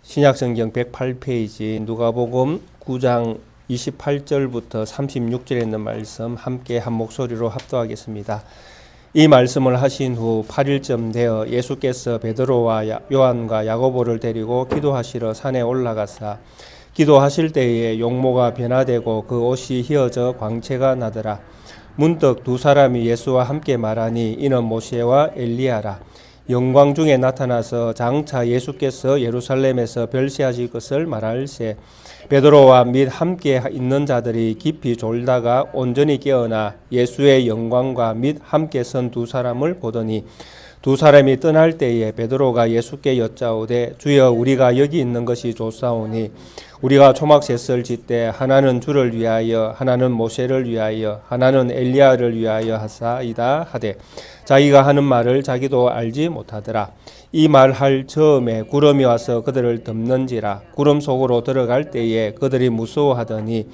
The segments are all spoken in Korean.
신약성경 108페이지 누가복음 9장 28절부터 36절에 있는 말씀 함께 한 목소리로 합독하겠습니다. 이 말씀을 하신 후 8일쯤 되어 예수께서 베드로와 요한과 야고보를 데리고 기도하시러 산에 올라가사 기도하실 때에 용모가 변화되고 그 옷이 휘어져 광채가 나더라. 문득 두 사람이 예수와 함께 말하니 이는 모세와 엘리야라. 영광 중에 나타나서 장차 예수께서 예루살렘에서 별세하실 것을 말할세. 베드로와 및 함께 있는 자들이 깊이 졸다가 온전히 깨어나 예수의 영광과 및 함께 선 두 사람을 보더니 두 사람이 떠날 때에 베드로가 예수께 여짜오되 주여 우리가 여기 있는 것이 좋사오니 우리가 초막셋을 짓되 하나는 주를 위하여 하나는 모세를 위하여 하나는 엘리야를 위하여 하사이다 하되 자기가 하는 말을 자기도 알지 못하더라. 이 말할 즈음에 구름이 와서 그들을 덮는지라. 구름 속으로 들어갈 때에 그들이 무서워하더니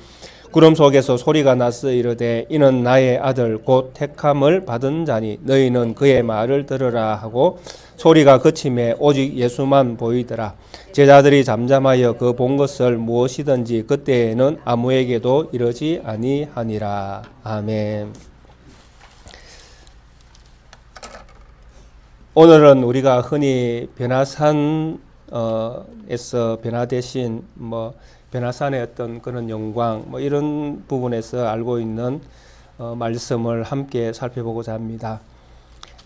구름 속에서 소리가 나서 이르되 이는 나의 아들 곧 택함을 받은 자니 너희는 그의 말을 들으라 하고 소리가 그침에 오직 예수만 보이더라. 제자들이 잠잠하여 그 본 것을 무엇이든지 그때에는 아무에게도 이르지 아니하니라. 아멘. 오늘은 우리가 흔히 변화산에서 변화되신 변화산의 어떤 그런 영광 이런 부분에서 알고 있는 말씀을 함께 살펴보고자 합니다.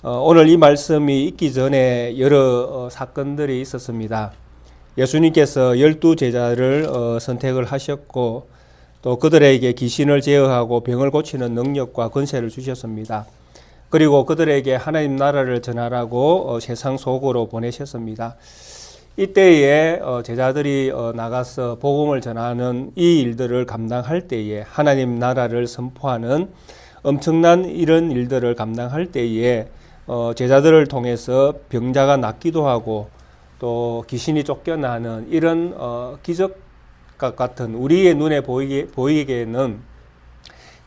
오늘 이 말씀이 있기 전에 여러 사건들이 있었습니다. 예수님께서 12 제자를 선택을 하셨고 또 그들에게 귀신을 제어하고 병을 고치는 능력과 권세를 주셨습니다. 그리고 그들에게 하나님 나라를 전하라고 세상 속으로 보내셨습니다. 이때에 제자들이 나가서 복음을 전하는 이 일들을 감당할 때에 하나님 나라를 선포하는 엄청난 이런 일들을 감당할 때에 제자들을 통해서 병자가 낫기도 하고 또 귀신이 쫓겨나는 이런 기적과 같은 우리의 눈에 보이기에는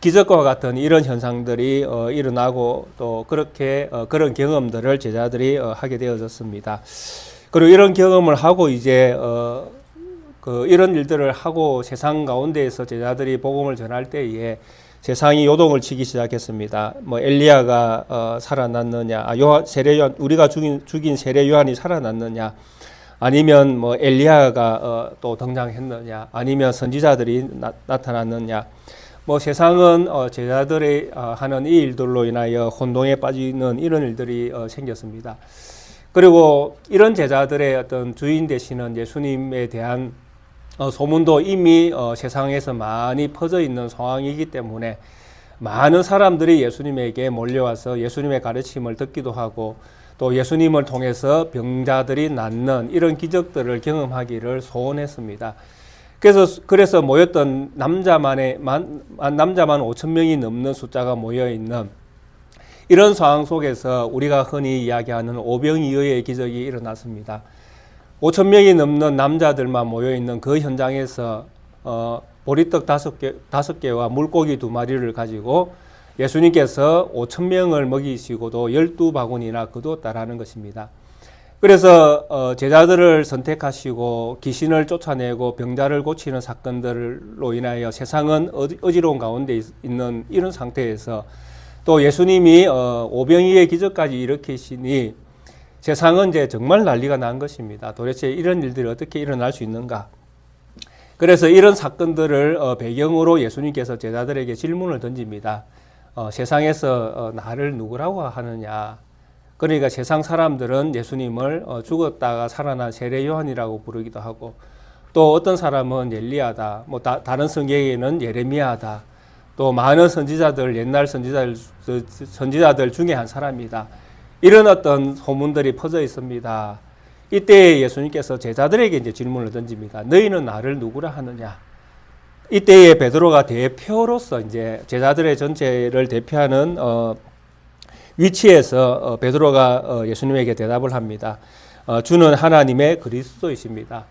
기적과 같은 이런 현상들이 일어나고 또 그렇게 그런 경험들을 제자들이 하게 되어졌습니다. 그리고 이런 경험을 하고 이제 이런 일들을 하고 세상 가운데에서 제자들이 복음을 전할 때에 세상이 요동을 치기 시작했습니다. 엘리야가 살아났느냐, 세례요한 우리가 죽인 세례 요한이 살아났느냐, 아니면 엘리야가 또 등장했느냐, 아니면 선지자들이 나타났느냐. 세상은 제자들이 하는 이 일들로 인하여 혼동에 빠지는 이런 일들이 생겼습니다. 그리고 이런 제자들의 어떤 주인 되시는 예수님에 대한 소문도 이미 세상에서 많이 퍼져 있는 상황이기 때문에 많은 사람들이 예수님에게 몰려와서 예수님의 가르침을 듣기도 하고 또 예수님을 통해서 병자들이 낫는 이런 기적들을 경험하기를 소원했습니다. 그래서 모였던 남자만 5천 명이 넘는 숫자가 모여 있는 이런 상황 속에서 우리가 흔히 이야기하는 오병이어의 기적이 일어났습니다. 5천 명이 넘는 남자들만 모여 있는 그 현장에서 보리떡 5개와 물고기 2마리를 가지고 예수님께서 5천 명을 먹이시고도 12바구니나 거두었다라는 것입니다. 그래서 제자들을 선택하시고 귀신을 쫓아내고 병자를 고치는 사건들로 인하여 세상은 어지러운 가운데 있는 이런 상태에서 또 예수님이 오병이의 기적까지 일으키시니 세상은 이제 정말 난리가 난 것입니다. 도대체 이런 일들이 어떻게 일어날 수 있는가? 그래서 이런 사건들을 배경으로 예수님께서 제자들에게 질문을 던집니다. 세상에서 나를 누구라고 하느냐? 그러니까 세상 사람들은 예수님을 죽었다가 살아난 세례 요한이라고 부르기도 하고 또 어떤 사람은 엘리야다, 다른 성경에는 예레미야다, 또 많은 선지자들, 옛날 선지자들 중에 한 사람이다. 이런 어떤 소문들이 퍼져 있습니다. 이때 예수님께서 제자들에게 이제 질문을 던집니다. 너희는 나를 누구라 하느냐? 이때에 베드로가 대표로서 이제 제자들의 전체를 대표하는 위치에서 베드로가 예수님에게 대답을 합니다. 주는 하나님의 그리스도이십니다.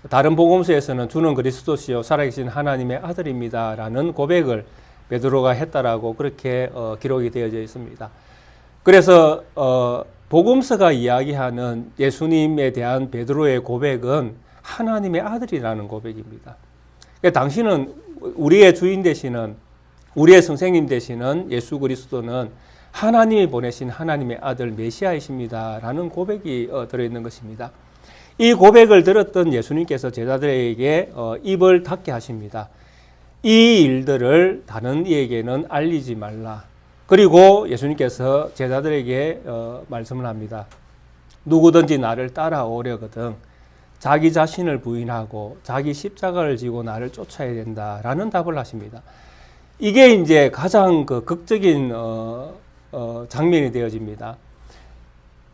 다른 복음서에서는 주는 그리스도시요 살아계신 하나님의 아들입니다 라는 고백을 베드로가 했다라고 그렇게 기록이 되어져 있습니다. 그래서 복음서가 이야기하는 예수님에 대한 베드로의 고백은 하나님의 아들이라는 고백입니다. 그러니까 당신은 우리의 주인 되시는, 우리의 선생님 되시는 예수 그리스도는 하나님이 보내신 하나님의 아들 메시아이십니다라는 고백이 들어있는 것입니다. 이 고백을 들었던 예수님께서 제자들에게 입을 닫게 하십니다. 이 일들을 다른 이에게는 알리지 말라. 그리고 예수님께서 제자들에게 말씀을 합니다. 누구든지 나를 따라오려거든 자기 자신을 부인하고 자기 십자가를 지고 나를 쫓아야 된다라는 답을 하십니다. 이게 이제 가장 극적인 장면이 되어집니다.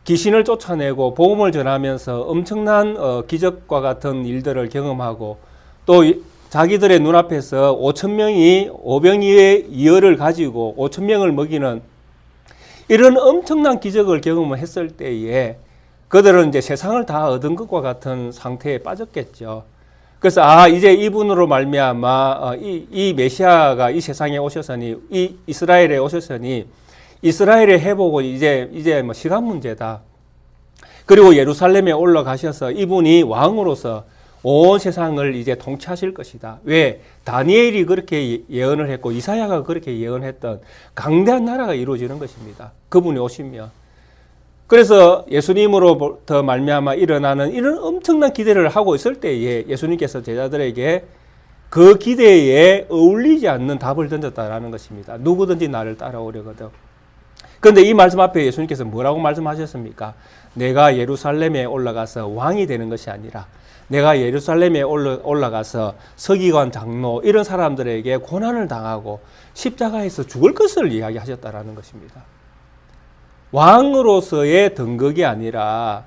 귀신을 쫓아내고 복음을 전하면서 엄청난 기적과 같은 일들을 경험하고 또 자기들의 눈앞에서 5,000명이 오병이의 이어를 가지고 5,000명을 먹이는 이런 엄청난 기적을 경험했을 때에 그들은 이제 세상을 다 얻은 것과 같은 상태에 빠졌겠죠. 그래서 이제 이분으로 말미암아 이 메시아가 이 세상에 오셨으니 이 이스라엘에 오셨으니 이스라엘의 회복은 이제 뭐 시간 문제다. 그리고 예루살렘에 올라가셔서 이분이 왕으로서 온 세상을 이제 통치하실 것이다. 왜? 다니엘이 그렇게 예언을 했고 이사야가 그렇게 예언했던 강대한 나라가 이루어지는 것입니다. 그분이 오시면. 그래서 예수님으로부터 말미암아 일어나는 이런 엄청난 기대를 하고 있을 때에 예수님께서 제자들에게 그 기대에 어울리지 않는 답을 던졌다라는 것입니다. 누구든지 나를 따라오려거든. 그런데 이 말씀 앞에 예수님께서 뭐라고 말씀하셨습니까? 내가 예루살렘에 올라가서 왕이 되는 것이 아니라 내가 예루살렘에 올라가서 서기관, 장로 이런 사람들에게 고난을 당하고 십자가에서 죽을 것을 이야기하셨다라는 것입니다. 왕으로서의 등극이 아니라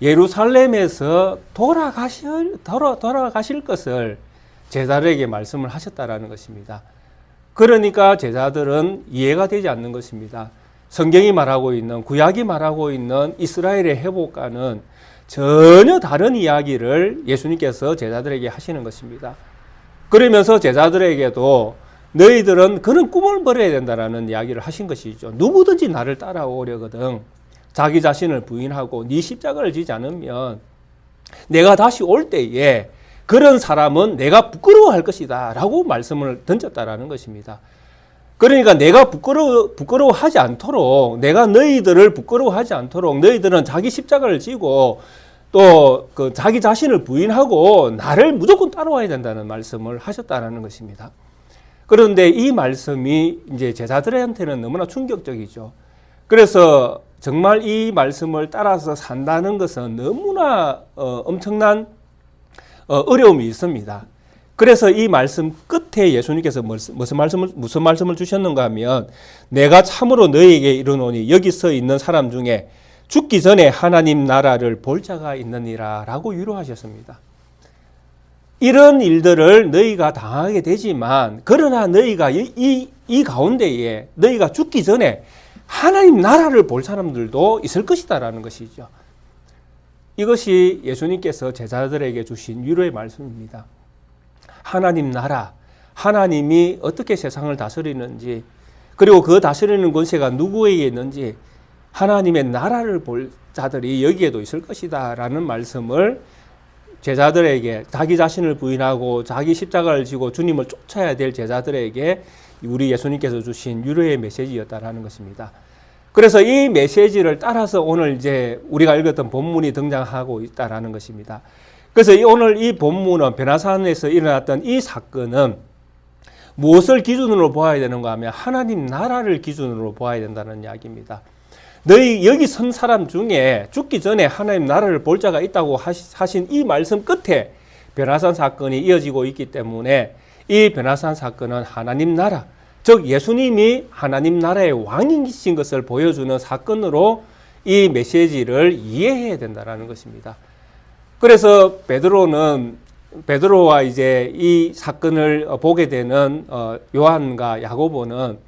예루살렘에서 돌아가실 것을 제자들에게 말씀을 하셨다라는 것입니다. 그러니까 제자들은 이해가 되지 않는 것입니다. 성경이 말하고 있는, 구약이 말하고 있는 이스라엘의 회복과는 전혀 다른 이야기를 예수님께서 제자들에게 하시는 것입니다. 그러면서 제자들에게도 너희들은 그런 꿈을 버려야 된다라는 이야기를 하신 것이죠. 누구든지 나를 따라오려거든 자기 자신을 부인하고 네 십자가를 지지 않으면 내가 다시 올 때에 그런 사람은 내가 부끄러워할 것이다 라고 말씀을 던졌다라는 것입니다. 그러니까 내가 부끄러워하지 않도록, 내가 너희들을 부끄러워하지 않도록 너희들은 자기 십자가를 지고 또 그 자기 자신을 부인하고 나를 무조건 따라와야 된다는 말씀을 하셨다라는 것입니다. 그런데 이 말씀이 이제 제자들한테는 너무나 충격적이죠. 그래서 정말 이 말씀을 따라서 산다는 것은 너무나 엄청난 어려움이 있습니다. 그래서 이 말씀 끝에 예수님께서 무슨 말씀을 주셨는가 하면 내가 참으로 너희에게 이르노니 여기 서 있는 사람 중에 죽기 전에 하나님 나라를 볼 자가 있느니라 라고 위로하셨습니다. 이런 일들을 너희가 당하게 되지만 그러나 너희가 이 가운데에 너희가 죽기 전에 하나님 나라를 볼 사람들도 있을 것이다 라는 것이죠. 이것이 예수님께서 제자들에게 주신 위로의 말씀입니다. 하나님 나라, 하나님이 어떻게 세상을 다스리는지 그리고 그 다스리는 권세가 누구에게 있는지 하나님의 나라를 볼 자들이 여기에도 있을 것이다 라는 말씀을 제자들에게 자기 자신을 부인하고 자기 십자가를 지고 주님을 쫓아야 될 제자들에게 우리 예수님께서 주신 위로의 메시지였다라는 것입니다. 그래서 이 메시지를 따라서 오늘 이제 우리가 읽었던 본문이 등장하고 있다라는 것입니다. 그래서 오늘 이 본문은 베나산에서 일어났던 이 사건은 무엇을 기준으로 보아야 되는가 하면 하나님 나라를 기준으로 보아야 된다는 이야기입니다. 너희 여기 선 사람 중에 죽기 전에 하나님 나라를 볼 자가 있다고 하신 이 말씀 끝에 베나산 사건이 이어지고 있기 때문에 이 베나산 사건은 하나님 나라, 즉 예수님이 하나님 나라의 왕이신 것을 보여주는 사건으로 이 메시지를 이해해야 된다는 것입니다. 그래서 베드로와 이제 이 사건을 보게 되는 요한과 야고보는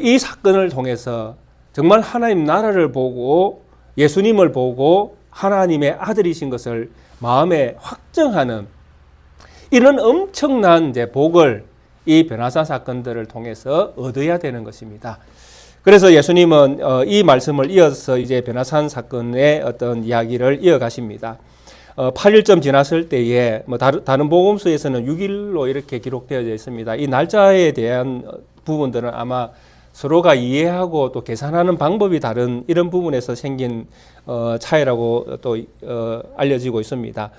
이 사건을 통해서 정말 하나님 나라를 보고 예수님을 보고 하나님의 아들이신 것을 마음에 확정하는 이런 엄청난 이제 복을 이 변화산 사건들을 통해서 얻어야 되는 것입니다. 그래서 예수님은 이 말씀을 이어서 이제 변화산 사건의 어떤 이야기를 이어가십니다. 8일쯤 지났을 때에 뭐 다른 복음서에서는 6일로 이렇게 기록되어 있습니다. 이 날짜에 대한 부분들은 아마 서로가 이해하고 또 계산하는 방법이 다른 이런 부분에서 생긴 차이라고 또 알려지고 있습니다.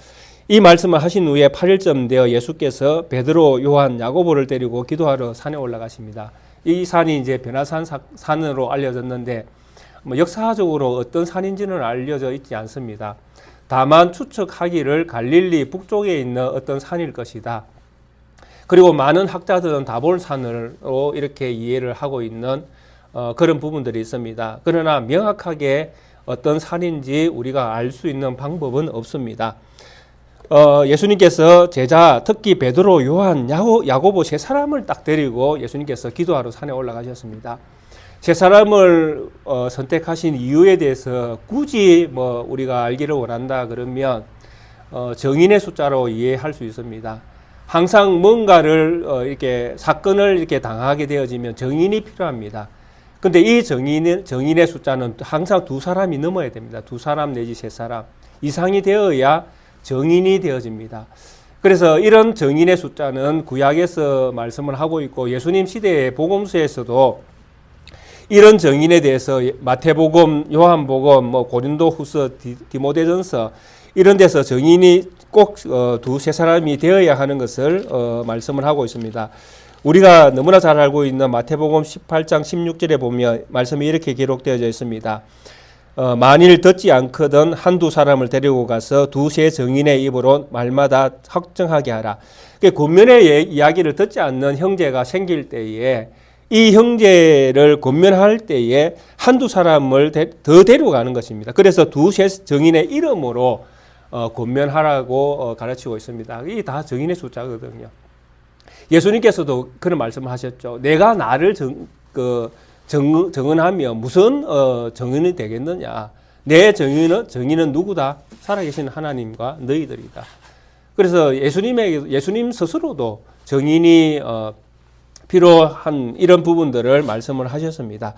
이 말씀을 하신 후에 8일쯤 되어 예수께서 베드로, 요한, 야고보를 데리고 기도하러 산에 올라가십니다. 이 산이 이제 변화산 산으로 알려졌는데 뭐 역사적으로 어떤 산인지는 알려져 있지 않습니다. 다만 추측하기를 갈릴리 북쪽에 있는 어떤 산일 것이다. 그리고 많은 학자들은 다볼산으로 이렇게 이해를 하고 있는 그런 부분들이 있습니다. 그러나 명확하게 어떤 산인지 우리가 알 수 있는 방법은 없습니다. 예수님께서 제자, 특히 베드로, 요한, 야고보 세 사람을 딱 데리고 예수님께서 기도하러 산에 올라가셨습니다. 세 사람을 선택하신 이유에 대해서 굳이 뭐 우리가 알기를 원한다 그러면 정인의 숫자로 이해할 수 있습니다. 항상 뭔가를 이렇게 사건을 이렇게 당하게 되어지면 정인이 필요합니다. 근데 이 정인의 숫자는 항상 두 사람이 넘어야 됩니다. 두 사람 내지 세 사람 이상이 되어야 정인이 되어집니다. 그래서 이런 정인의 숫자는 구약에서 말씀을 하고 있고 예수님 시대의 복음서에서도 이런 정인에 대해서 마태복음, 요한복음, 뭐 고린도후서, 디모데전서 이런 데서 정인이 꼭 두세 사람이 되어야 하는 것을 말씀을 하고 있습니다. 우리가 너무나 잘 알고 있는 마태복음 18장 16절에 보면 말씀이 이렇게 기록되어져 있습니다. 만일 듣지 않거든 한두 사람을 데리고 가서 두세 정인의 입으로 말마다 확정하게 하라. 권면의 이야기를 듣지 않는 형제가 생길 때에 이 형제를 권면할 때에 한두 사람을 더 데려가는 것입니다. 그래서 두세 정인의 이름으로 권면하라고 가르치고 있습니다. 이게 다 정인의 숫자거든요. 예수님께서도 그런 말씀을 하셨죠. 내가 나를 정언하며 무슨 정인이 되겠느냐. 내 정인은 누구다? 살아계신 하나님과 너희들이다. 그래서 예수님 스스로도 정인이 필요한 이런 부분들을 말씀을 하셨습니다.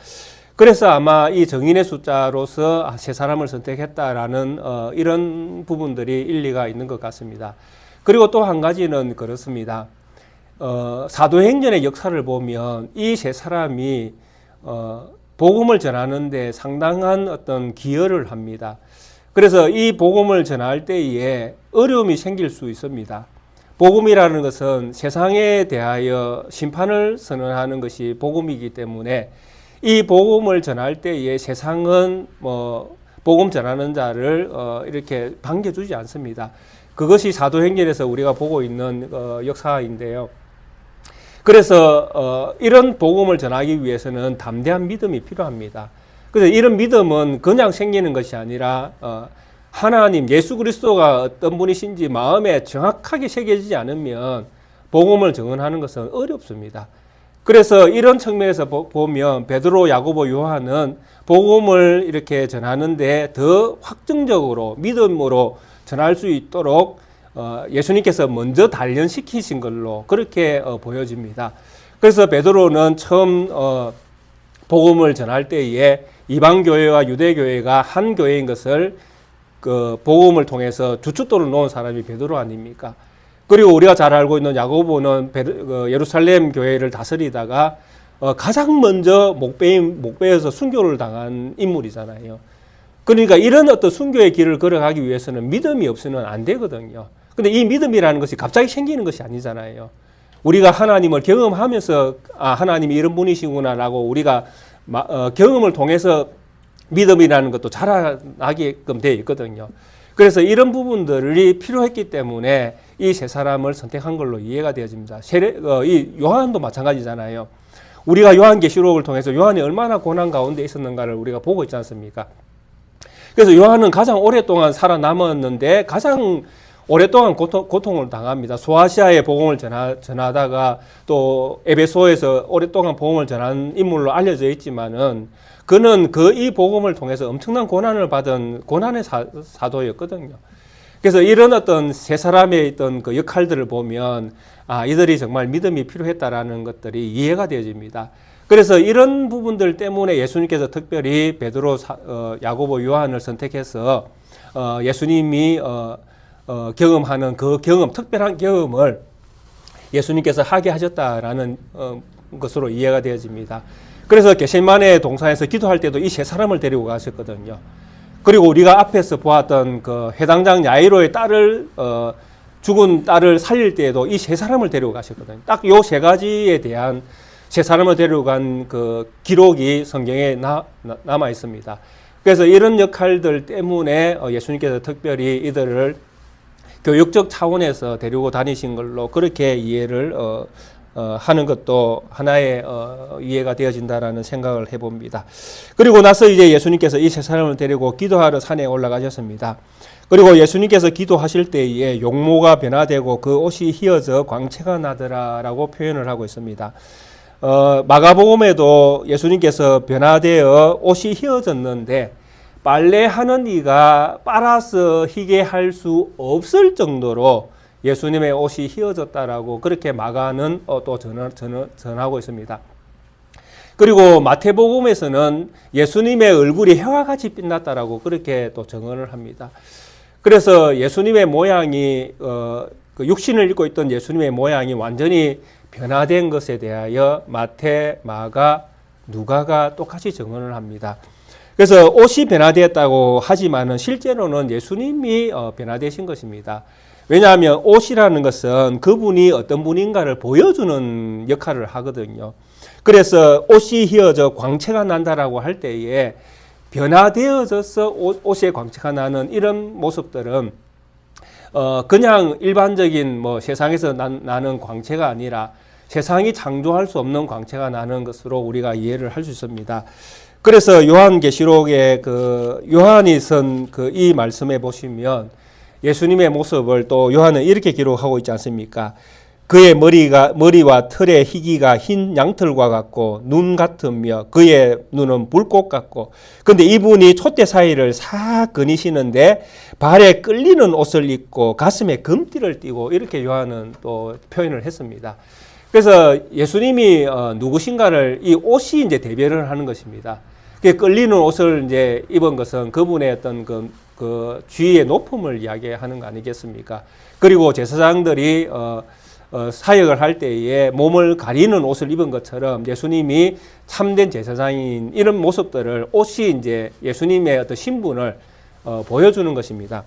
그래서 아마 이 정인의 숫자로서 세 사람을 선택했다라는 이런 부분들이 일리가 있는 것 같습니다. 그리고 또 한 가지는 그렇습니다. 사도행전의 역사를 보면 이 세 사람이 복음을 전하는데 상당한 어떤 기여를 합니다. 그래서 이 복음을 전할 때에 어려움이 생길 수 있습니다. 복음이라는 것은 세상에 대하여 심판을 선언하는 것이 복음이기 때문에 이 복음을 전할 때에 세상은 복음 전하는 자를 이렇게 반겨주지 않습니다. 그것이 사도행전에서 우리가 보고 있는 역사인데요. 그래서 이런 복음을 전하기 위해서는 담대한 믿음이 필요합니다. 그래서 이런 믿음은 그냥 생기는 것이 아니라 하나님 예수 그리스도가 어떤 분이신지 마음에 정확하게 새겨지지 않으면 복음을 증언하는 것은 어렵습니다. 그래서 이런 측면에서 보면 베드로, 야고보, 요한은 복음을 이렇게 전하는데 더 확정적으로 믿음으로 전할 수 있도록 예수님께서 먼저 단련시키신 걸로 그렇게 보여집니다. 그래서 베드로는 처음 복음을 전할 때에 이방교회와 유대교회가 한 교회인 것을 그 복음을 통해서 주춧돌을 놓은 사람이 베드로 아닙니까? 그리고 우리가 잘 알고 있는 야고보는 예루살렘 교회를 다스리다가 가장 먼저 목배에서 순교를 당한 인물이잖아요. 그러니까 이런 어떤 순교의 길을 걸어가기 위해서는 믿음이 없으면 안 되거든요. 근데 이 믿음이라는 것이 갑자기 생기는 것이 아니잖아요. 우리가 하나님을 경험하면서 하나님이 이런 분이시구나라고 우리가 경험을 통해서 믿음이라는 것도 자라나게끔 되어 있거든요. 그래서 이런 부분들이 필요했기 때문에 이 세 사람을 선택한 걸로 이해가 되어집니다. 이 요한도 마찬가지잖아요. 우리가 요한계시록을 통해서 요한이 얼마나 고난 가운데 있었는가를 우리가 보고 있지 않습니까? 그래서 요한은 가장 오랫동안 살아남았는데 가장 오랫동안 고통을 당합니다. 소아시아의 복음을 전하다가 또 에베소에서 오랫동안 복음을 전한 인물로 알려져 있지만은 그는 이 복음을 통해서 엄청난 고난을 받은 고난의 사도였거든요. 그래서 이런 어떤 세 사람의 있던 그 역할들을 보면 이들이 정말 믿음이 필요했다라는 것들이 이해가 되어집니다. 그래서 이런 부분들 때문에 예수님께서 특별히 베드로, 야고보, 요한을 선택해서 예수님이 경험하는 그 경험, 특별한 경험을 예수님께서 하게 하셨다라는 것으로 이해가 되어집니다. 그래서 겟세마네 동산에서 기도할 때도 이 세 사람을 데리고 가셨거든요. 그리고 우리가 앞에서 보았던 그 회당장 야이로의 딸을 죽은 딸을 살릴 때에도 이 세 사람을 데리고 가셨거든요. 딱 요 세 가지에 대한 세 사람을 데리고 간 그 기록이 성경에 남아 있습니다. 그래서 이런 역할들 때문에 예수님께서 특별히 이들을 교육적 차원에서 데리고 다니신 걸로 그렇게 이해를 하는 것도 하나의 이해가 되어진다라는 생각을 해봅니다. 그리고 나서 이제 예수님께서 이 세 사람을 데리고 기도하러 산에 올라가셨습니다. 그리고 예수님께서 기도하실 때에 용모가 변화되고 그 옷이 휘어져 광채가 나더라라고 표현을 하고 있습니다. 마가복음에도 예수님께서 변화되어 옷이 휘어졌는데 빨래하는 이가 빨아서 희게 할 수 없을 정도로 예수님의 옷이 휘어졌다라고 그렇게 마가는 또 전하고 있습니다. 그리고 마태복음에서는 예수님의 얼굴이 해와 같이 빛났다라고 그렇게 또 증언을 합니다. 그래서 예수님의 모양이 그 육신을 입고 있던 예수님의 모양이 완전히 변화된 것에 대하여 마태, 마가, 누가가 똑같이 증언을 합니다. 그래서 옷이 변화되었다고 하지만은 실제로는 예수님이 변화되신 것입니다. 왜냐하면 옷이라는 것은 그분이 어떤 분인가를 보여주는 역할을 하거든요. 그래서 옷이 휘어져 광채가 난다라고 할 때에 변화되어져서 옷에 광채가 나는 이런 모습들은 그냥 일반적인 뭐 세상에서 나는 광채가 아니라 세상이 창조할 수 없는 광채가 나는 것으로 우리가 이해를 할 수 있습니다. 그래서 요한계시록에 그 요한이 쓴 그 이 말씀에 보시면 예수님의 모습을 또 요한은 이렇게 기록하고 있지 않습니까? 그의 머리와 털의 희기가 흰 양털과 같고 눈 같으며 그의 눈은 불꽃 같고, 근데 이분이 촛대 사이를 싹 거니시는데 발에 끌리는 옷을 입고 가슴에 금띠를 띠고, 이렇게 요한은 또 표현을 했습니다. 그래서 예수님이 누구신가를 이 옷이 이제 대변을 하는 것입니다. 그 끌리는 옷을 이제 입은 것은 그분의 어떤 그 지위의 높음을 이야기하는 거 아니겠습니까? 그리고 제사장들이 사역을 할 때에 몸을 가리는 옷을 입은 것처럼 예수님이 참된 제사장인 이런 모습들을 옷이 이제 예수님의 어떤 신분을 보여주는 것입니다.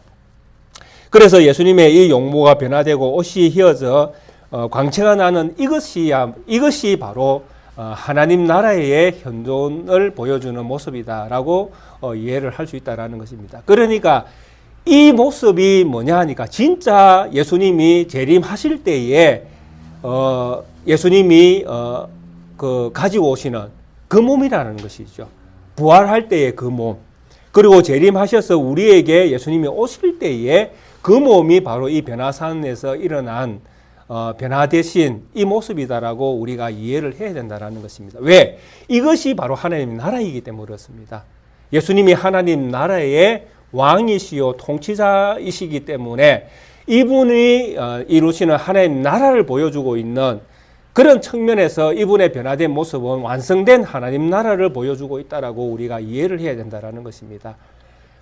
그래서 예수님의 이 용모가 변화되고 옷이 휘어져 광채가 나는 이것이 바로 하나님 나라의 현존을 보여주는 모습이다라고 이해를 할 수 있다라는 것입니다. 그러니까 이 모습이 뭐냐 하니까 진짜 예수님이 재림하실 때에 예수님이 그 가지고 오시는 그 몸이라는 것이죠. 부활할 때의 그 몸, 그리고 재림하셔서 우리에게 예수님이 오실 때에 그 몸이 바로 이 변화산에서 일어난 변화되신 이 모습이다라고 우리가 이해를 해야 된다는 것입니다. 왜? 이것이 바로 하나님 나라이기 때문에 그렇습니다. 예수님이 하나님 나라의 왕이시요 통치자이시기 때문에 이분이 이루시는 하나님 나라를 보여주고 있는 그런 측면에서 이분의 변화된 모습은 완성된 하나님 나라를 보여주고 있다라고 우리가 이해를 해야 된다는 것입니다.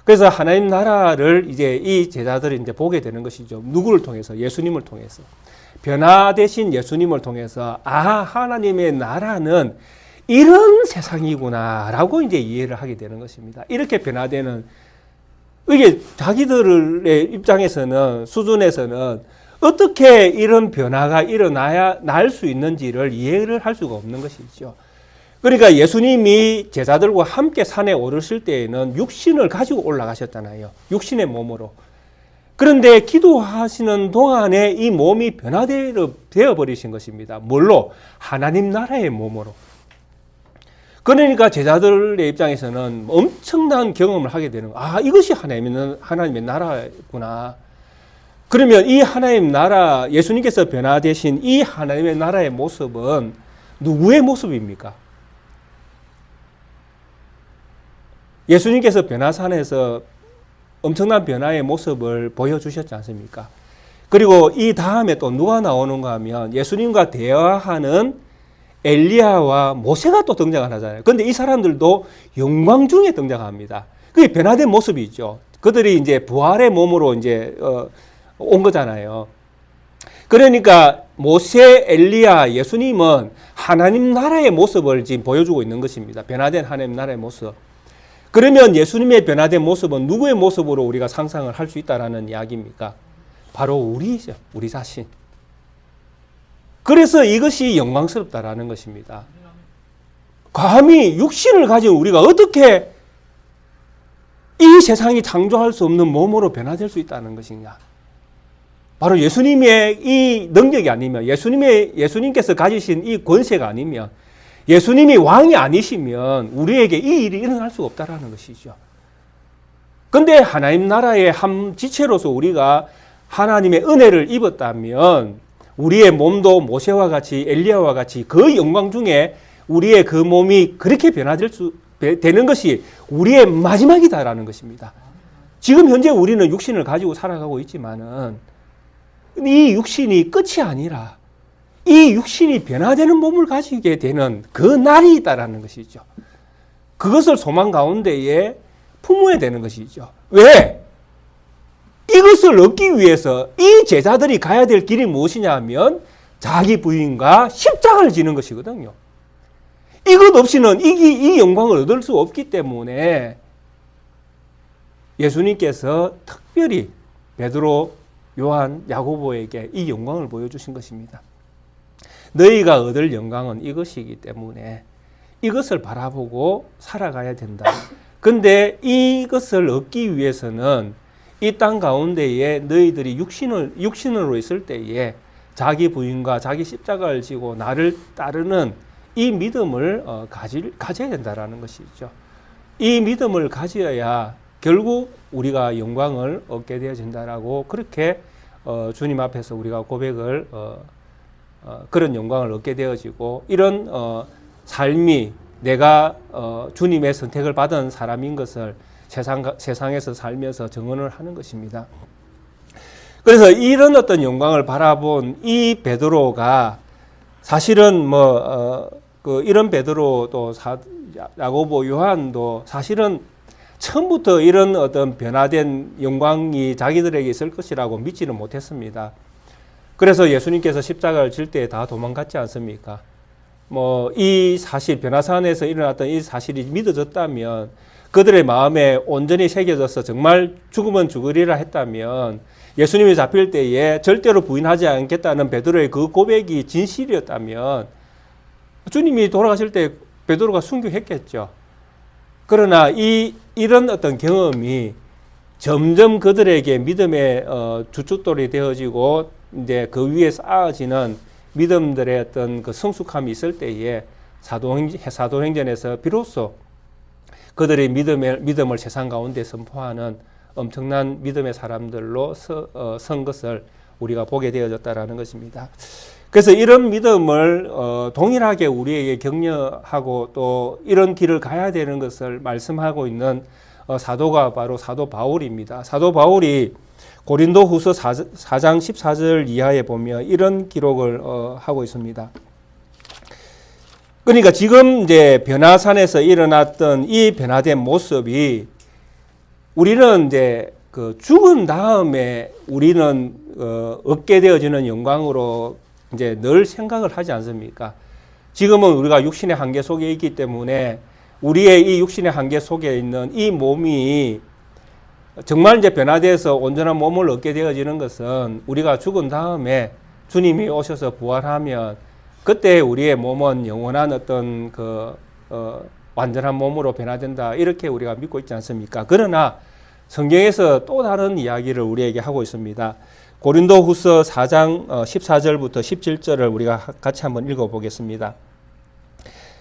그래서 하나님 나라를 이제 이 제자들이 이제 보게 되는 것이죠. 누구를 통해서? 예수님을 통해서. 변화되신 예수님을 통해서 하나님의 나라는 이런 세상이구나라고 이제 이해를 하게 되는 것입니다. 이렇게 변화되는, 이게 자기들의 입장에서는, 수준에서는 어떻게 이런 변화가 날 수 있는지를 이해를 할 수가 없는 것이죠. 그러니까 예수님이 제자들과 함께 산에 오르실 때에는 육신을 가지고 올라가셨잖아요. 육신의 몸으로. 그런데 기도하시는 동안에 이 몸이 변화되어 버리신 것입니다. 뭘로? 하나님 나라의 몸으로. 그러니까 제자들의 입장에서는 엄청난 경험을 하게 되는 거예요. 이것이 하나님의 나라구나. 그러면 이 하나님 나라, 예수님께서 변화되신 이 하나님의 나라의 모습은 누구의 모습입니까? 예수님께서 변화산에서 엄청난 변화의 모습을 보여주셨지 않습니까? 그리고 이 다음에 또 누가 나오는가 하면 예수님과 대화하는 엘리야와 모세가 또 등장을 하잖아요. 그런데 이 사람들도 영광 중에 등장합니다. 그게 변화된 모습이죠. 그들이 이제 부활의 몸으로 이제 온 거잖아요. 그러니까 모세, 엘리야, 예수님은 하나님 나라의 모습을 지금 보여주고 있는 것입니다. 변화된 하나님 나라의 모습. 그러면 예수님의 변화된 모습은 누구의 모습으로 우리가 상상을 할 수 있다라는 이야기입니까? 바로 우리죠. 우리 자신. 그래서 이것이 영광스럽다라는 것입니다. 감히 육신을 가진 우리가 어떻게 이 세상이 창조할 수 없는 몸으로 변화될 수 있다는 것이냐. 바로 예수님의 이 능력이 아니면 예수님께서 가지신 이 권세가 아니면 예수님이 왕이 아니시면 우리에게 이 일이 일어날 수가 없다라는 것이죠. 근데 하나님 나라의 한 지체로서 우리가 하나님의 은혜를 입었다면 우리의 몸도 모세와 같이 엘리야와 같이 그 영광 중에 우리의 그 몸이 그렇게 되는 것이 우리의 마지막이다라는 것입니다. 지금 현재 우리는 육신을 가지고 살아가고 있지만은 이 육신이 끝이 아니라 이 육신이 변화되는 몸을 가지게 되는 그 날이 있다라는 것이죠. 그것을 소망 가운데에 품어야 되는 것이죠. 왜? 이것을 얻기 위해서 이 제자들이 가야 될 길이 무엇이냐 하면 자기 부인과 십자가를 지는 것이거든요. 이것 없이는 이 영광을 얻을 수 없기 때문에 예수님께서 특별히 베드로, 요한, 야고보에게 이 영광을 보여주신 것입니다. 너희가 얻을 영광은 이것이기 때문에 이것을 바라보고 살아가야 된다. 근데 이것을 얻기 위해서는 이 땅 가운데에 너희들이 육신으로 있을 때에 자기 부인과 자기 십자가를 지고 나를 따르는 이 믿음을 가져야 된다라는 것이죠. 이 믿음을 가져야 결국 우리가 영광을 얻게 되어진다라고 그렇게 주님 앞에서 우리가 고백을 그런 영광을 얻게 되어지고 이런 삶이 내가 주님의 선택을 받은 사람인 것을 세상에서 살면서 증언을 하는 것입니다. 그래서 이런 어떤 영광을 바라본 이 베드로가 사실은 이런 베드로 또 야고보, 요한도 사실은 처음부터 이런 어떤 변화된 영광이 자기들에게 있을 것이라고 믿지는 못했습니다. 그래서 예수님께서 십자가를 질 때 다 도망갔지 않습니까? 이 사실, 변화산에서 일어났던 이 사실이 믿어졌다면 그들의 마음에 온전히 새겨져서 정말 죽으면 죽으리라 했다면 예수님이 잡힐 때에 절대로 부인하지 않겠다는 베드로의 그 고백이 진실이었다면 주님이 돌아가실 때 베드로가 순교했겠죠. 그러나 이런 어떤 경험이 점점 그들에게 믿음의 주춧돌이 되어지고 이제 그 위에 쌓아지는 믿음들의 어떤 그 성숙함이 있을 때에 사도행전에서 비로소 그들의 믿음을 세상 가운데 선포하는 엄청난 믿음의 사람들로 선 것을 우리가 보게 되어졌다라는 것입니다. 그래서 이런 믿음을 동일하게 우리에게 격려하고 또 이런 길을 가야 되는 것을 말씀하고 있는 사도가 바로 사도 바울입니다. 사도 바울이 고린도 후서 4장 14절 이하에 보면 이런 기록을 하고 있습니다. 그러니까 지금 이제 변화산에서 일어났던 이 변화된 모습이 우리는 이제 그 죽은 다음에 우리는 얻게 되어지는 영광으로 이제 늘 생각을 하지 않습니까? 지금은 우리가 육신의 한계 속에 있기 때문에 우리의 이 육신의 한계 속에 있는 이 몸이 정말 이제 변화돼서 온전한 몸을 얻게 되어지는 것은 우리가 죽은 다음에 주님이 오셔서 부활하면 그때 우리의 몸은 영원한 어떤 완전한 몸으로 변화된다. 이렇게 우리가 믿고 있지 않습니까? 그러나 성경에서 또 다른 이야기를 우리에게 하고 있습니다. 고린도 후서 4장 14절부터 17절을 우리가 같이 한번 읽어보겠습니다.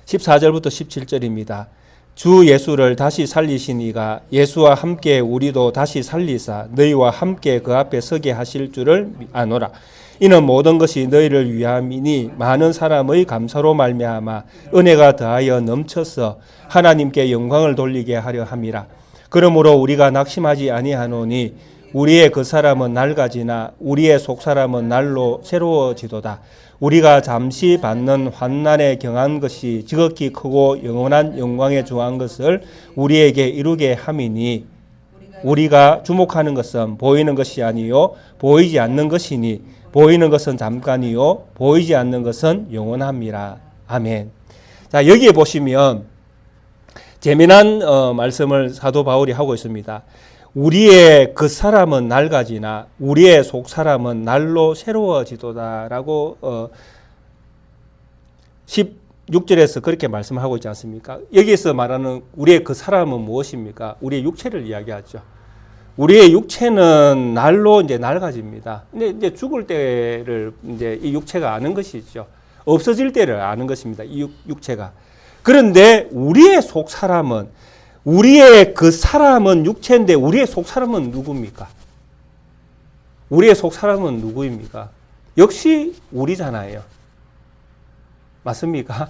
14절부터 17절입니다. 주 예수를 다시 살리신 이가 예수와 함께 우리도 다시 살리사 너희와 함께 그 앞에 서게 하실 줄을 아노라. 이는 모든 것이 너희를 위함이니 많은 사람의 감사로 말미암아 은혜가 더하여 넘쳐서 하나님께 영광을 돌리게 하려 함이라. 그러므로 우리가 낙심하지 아니하노니 우리의 그 사람은 낡아지나 우리의 속사람은 날로 새로워지도다. 우리가 잠시 받는 환난에 경한 것이 지극히 크고 영원한 영광에 중한 것을 우리에게 이루게 함이니 우리가 주목하는 것은 보이는 것이 아니요 보이지 않는 것이니 보이는 것은 잠깐이요 보이지 않는 것은 영원합니다. 아멘. 자, 여기에 보시면 재미난 말씀을 사도 바울이 하고 있습니다. 우리의 그 사람은 낡아지나 우리의 속 사람은 날로 새로워지도다라고 16절에서 그렇게 말씀하고 있지 않습니까? 여기에서 말하는 우리의 그 사람은 무엇입니까? 우리의 육체를 이야기하죠. 우리의 육체는 날로 이제 낡아집니다. 근데 이제 죽을 때를 이제 이 육체가 아는 것이죠. 없어질 때를 아는 것입니다. 이 육체가. 그런데 우리의 속 사람은 우리의 그 사람은 육체인데 우리의 속 사람은 누굽니까? 우리의 속 사람은 누구입니까? 역시 우리잖아요. 맞습니까?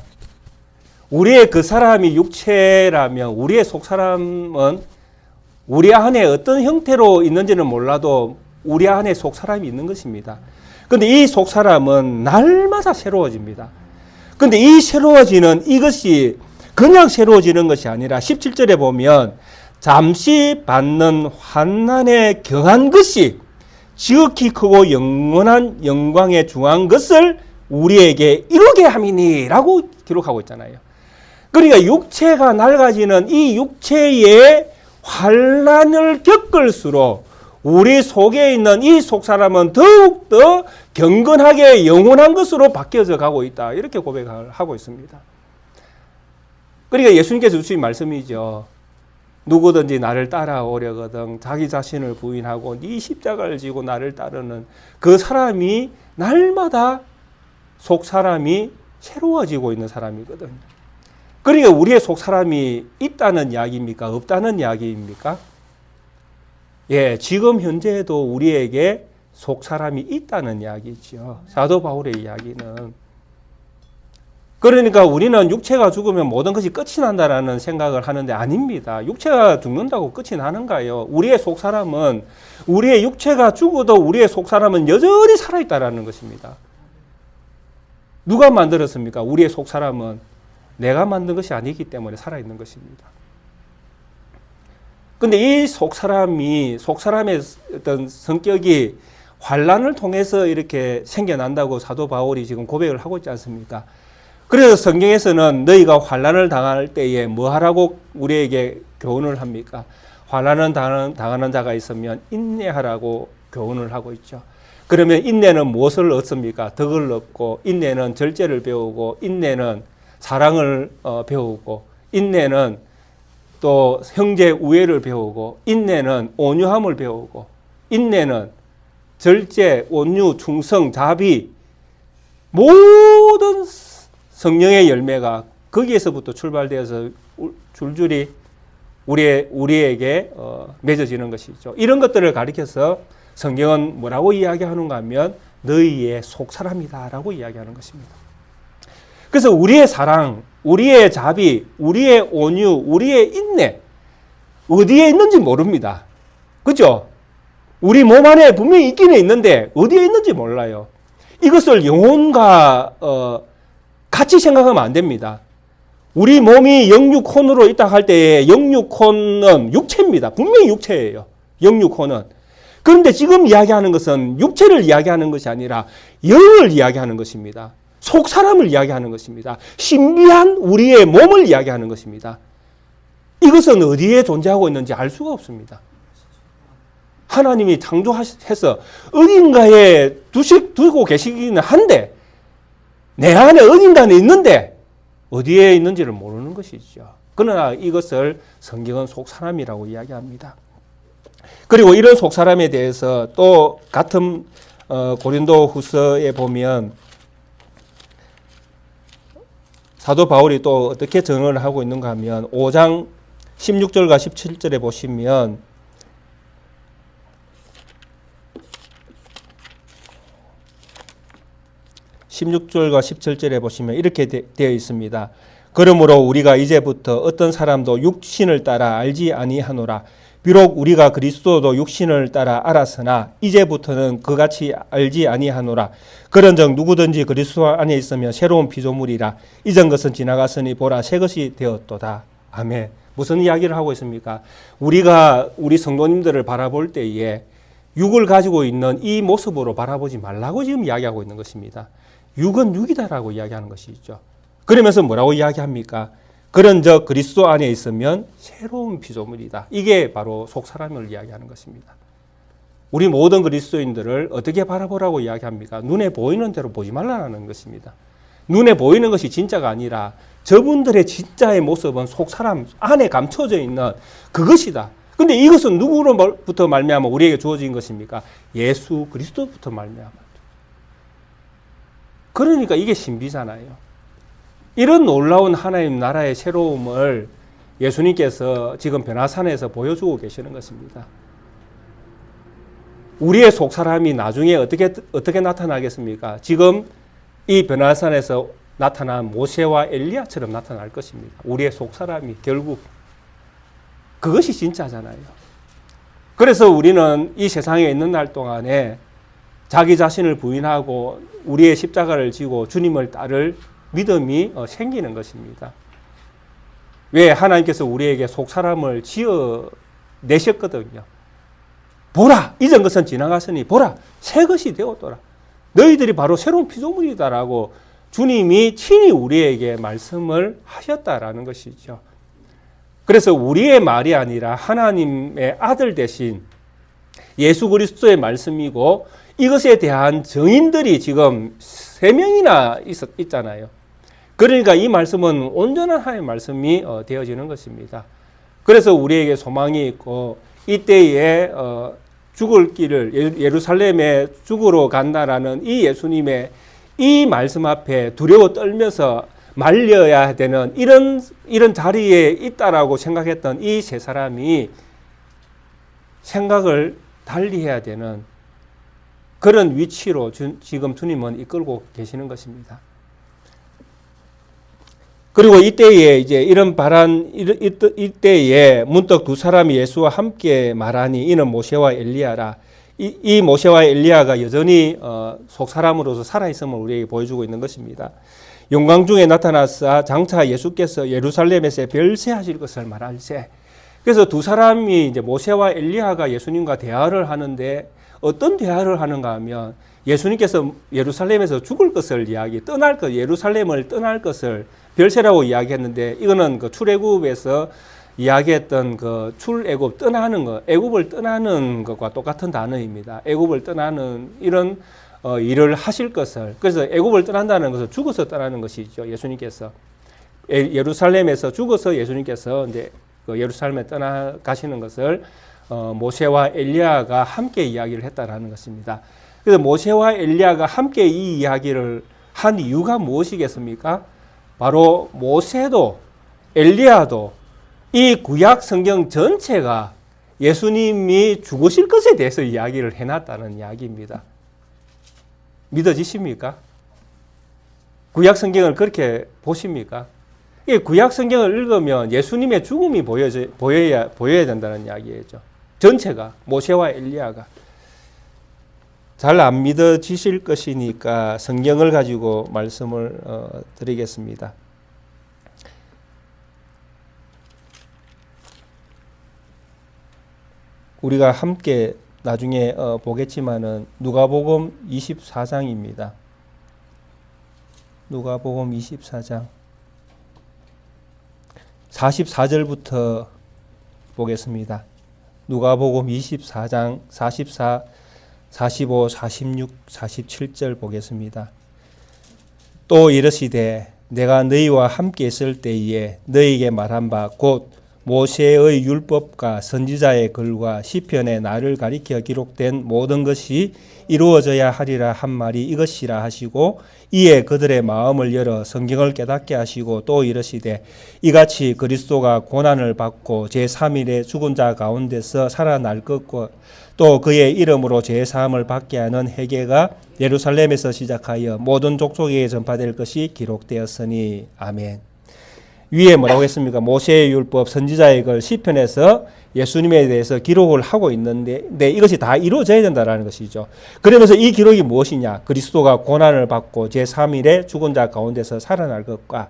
우리의 그 사람이 육체라면 우리의 속 사람은 우리 안에 어떤 형태로 있는지는 몰라도 우리 안에 속 사람이 있는 것입니다. 그런데 이 속 사람은 날마다 새로워집니다. 그런데 이 새로워지는 이것이 그냥 새로워지는 것이 아니라 17절에 보면 잠시 받는 환난에 경한 것이 지극히 크고 영원한 영광에 중한 것을 우리에게 이루게 함이니 라고 기록하고 있잖아요. 그러니까 육체가 낡아지는 이 육체의 환난을 겪을수록 우리 속에 있는 이 속사람은 더욱더 경건하게 영원한 것으로 바뀌어져 가고 있다. 이렇게 고백을 하고 있습니다. 그러니까 예수님께서 주신 말씀이죠. 누구든지 나를 따라오려거든 자기 자신을 부인하고 네 십자가를 지고 나를 따르는 그 사람이 날마다 속 사람이 새로워지고 있는 사람이거든요. 그러니까 우리의 속 사람이 있다는 이야기입니까? 없다는 이야기입니까? 예, 지금 현재에도 우리에게 속 사람이 있다는 이야기죠. 사도 바울의 이야기는. 그러니까 우리는 육체가 죽으면 모든 것이 끝이 난다라는 생각을 하는데 아닙니다. 육체가 죽는다고 끝이 나는가요? 우리의 속 사람은 우리의 육체가 죽어도 우리의 속 사람은 여전히 살아있다라는 것입니다. 누가 만들었습니까? 우리의 속 사람은 내가 만든 것이 아니기 때문에 살아있는 것입니다. 근데 이 속 사람의 어떤 성격이 환난을 통해서 이렇게 생겨난다고 사도 바울이 지금 고백을 하고 있지 않습니까? 그래서 성경에서는 너희가 환난을 당할 때에 뭐 하라고 우리에게 교훈을 합니까? 환난을 당하는 자가 있으면 인내하라고 교훈을 하고 있죠. 그러면 인내는 무엇을 얻습니까? 덕을 얻고, 인내는 절제를 배우고, 인내는 사랑을 배우고, 인내는 또 형제 우애를 배우고, 인내는 온유함을 배우고, 인내는 절제, 온유, 충성, 자비, 모든 성령의 열매가 거기에서부터 출발되어서 줄줄이 우리에게 맺어지는 것이죠. 이런 것들을 가리켜서 성경은 뭐라고 이야기하는가 하면 너희의 속사람이다 라고 이야기하는 것입니다. 그래서 우리의 사랑, 우리의 자비, 우리의 온유, 우리의 인내 어디에 있는지 모릅니다. 그렇죠? 우리 몸 안에 분명히 있기는 있는데 어디에 있는지 몰라요. 이것을 영혼과 같이 생각하면 안 됩니다. 우리 몸이 영육혼으로 있다 할 때에 영육혼은 육체입니다. 분명히 육체예요. 영육혼은. 그런데 지금 이야기하는 것은 육체를 이야기하는 것이 아니라 영을 이야기하는 것입니다. 속 사람을 이야기하는 것입니다. 신비한 우리의 몸을 이야기하는 것입니다. 이것은 어디에 존재하고 있는지 알 수가 없습니다. 하나님이 창조해서 어딘가에 두고 계시기는 한데 내 안에 어딘가에 있는데 어디에 있는지를 모르는 것이죠. 그러나 이것을 성경은 속사람이라고 이야기합니다. 그리고 이런 속사람에 대해서 또 같은 고린도 후서에 보면 사도 바울이 또 어떻게 전언을 하고 있는가 하면 5장 16절과 17절에 보시면 이렇게 되어 있습니다. 그러므로 우리가 이제부터 어떤 사람도 육신을 따라 알지 아니하노라. 비록 우리가 그리스도도 육신을 따라 알았으나 이제부터는 그같이 알지 아니하노라. 그런즉 누구든지 그리스도 안에 있으면 새로운 피조물이라. 이전 것은 지나갔으니 보라 새 것이 되었도다. 아멘. 무슨 이야기를 하고 있습니까? 우리가 우리 성도님들을 바라볼 때에 육을 가지고 있는 이 모습으로 바라보지 말라고 지금 이야기하고 있는 것입니다. 육은 육이다라고 이야기하는 것이죠. 그러면서 뭐라고 이야기합니까? 그런 저 그리스도 안에 있으면 새로운 피조물이다. 이게 바로 속사람을 이야기하는 것입니다. 우리 모든 그리스도인들을 어떻게 바라보라고 이야기합니까? 눈에 보이는 대로 보지 말라는 것입니다. 눈에 보이는 것이 진짜가 아니라 저분들의 진짜의 모습은 속사람 안에 감춰져 있는 그것이다. 근데 이것은 누구로부터 말미암아 우리에게 주어진 것입니까? 예수 그리스도부터 말미암아. 그러니까 이게 신비잖아요. 이런 놀라운 하나님 나라의 새로움을 예수님께서 지금 변화산에서 보여주고 계시는 것입니다. 우리의 속사람이 나중에 어떻게 나타나겠습니까? 지금 이 변화산에서 나타난 모세와 엘리야처럼 나타날 것입니다. 우리의 속사람이 결국 그것이 진짜잖아요. 그래서 우리는 이 세상에 있는 날 동안에 자기 자신을 부인하고 우리의 십자가를 지고 주님을 따를 믿음이 생기는 것입니다. 왜? 하나님께서 우리에게 속사람을 지어 내셨거든요. 보라! 이전 것은 지나갔으니 보라! 새 것이 되었더라. 너희들이 바로 새로운 피조물이다라고 주님이 친히 우리에게 말씀을 하셨다라는 것이죠. 그래서 우리의 말이 아니라 하나님의 아들 대신 예수 그리스도의 말씀이고 이것에 대한 증인들이 지금 3명이나 있잖아요. 그러니까 이 말씀은 온전한 하나님의 말씀이 되어지는 것입니다. 그래서 우리에게 소망이 있고 이때에 죽을 길을 예루살렘에 죽으러 간다라는 이 예수님의 이 말씀 앞에 두려워 떨면서 말려야 되는 이런 자리에 있다라고 생각했던 이 세 사람이 생각을 달리해야 되는 그런 위치로 지금 주님은 이끌고 계시는 것입니다. 그리고 이때에 이제 이때에 문득 두 사람이 예수와 함께 말하니 이는 모세와 엘리야라. 이 모세와 엘리야가 여전히 속사람으로서 살아있음을 우리에게 보여주고 있는 것입니다. 영광 중에 나타나사 장차 예수께서 예루살렘에서 별세하실 것을 말할세. 그래서 두 사람이 이제 모세와 엘리야가 예수님과 대화를 하는데 어떤 대화를 하는가 하면 예수님께서 예루살렘에서 죽을 것을 예루살렘을 떠날 것을 별세라고 이야기했는데 이거는 그 출애굽에서 이야기했던 그 출애굽 떠나는 것, 애굽을 떠나는 것과 똑같은 단어입니다. 애굽을 떠나는 이런 일을 하실 것을. 그래서 애굽을 떠난다는 것은 죽어서 떠나는 것이죠. 예수님께서 예루살렘에서 죽어서 예수님께서 이제 그 예루살렘에 떠나가시는 것을 모세와 엘리야가 함께 이야기를 했다라는 것입니다. 그래서 모세와 엘리야가 함께 이 이야기를 한 이유가 무엇이겠습니까? 바로 모세도 엘리야도 이 구약 성경 전체가 예수님이 죽으실 것에 대해서 이야기를 해놨다는 이야기입니다. 믿어지십니까? 구약 성경을 그렇게 보십니까? 이 구약 성경을 읽으면 예수님의 죽음이 보여야 된다는 이야기죠. 전체가 모세와 엘리야가. 잘 안 믿어지실 것이니까 성경을 가지고 말씀을 드리겠습니다. 우리가 함께 나중에 보겠지만은 누가복음 24장입니다. 누가복음 24장 44절부터 보겠습니다. 누가복음 24장 44, 45, 46, 47절 보겠습니다. 또 이르시되 내가 너희와 함께 있을 때에 너희에게 말한 바 곧 모세의 율법과 선지자의 글과 시편에 나를 가리켜 기록된 모든 것이 이루어져야 하리라 한 말이 이것이라 하시고 이에 그들의 마음을 열어 성경을 깨닫게 하시고 또 이르시되 이같이 그리스도가 고난을 받고 제3일에 죽은 자 가운데서 살아날 것과 또 그의 이름으로 제사함을 받게 하는 회개가 예루살렘에서 시작하여 모든 족속에게 전파될 것이 기록되었으니 아멘. 위에 뭐라고 했습니까? 모세의 율법, 선지자의 글, 시편에서 예수님에 대해서 기록을 하고 있는데 이것이 다 이루어져야 된다는 것이죠. 그러면서 이 기록이 무엇이냐? 그리스도가 고난을 받고 제3일에 죽은 자 가운데서 살아날 것과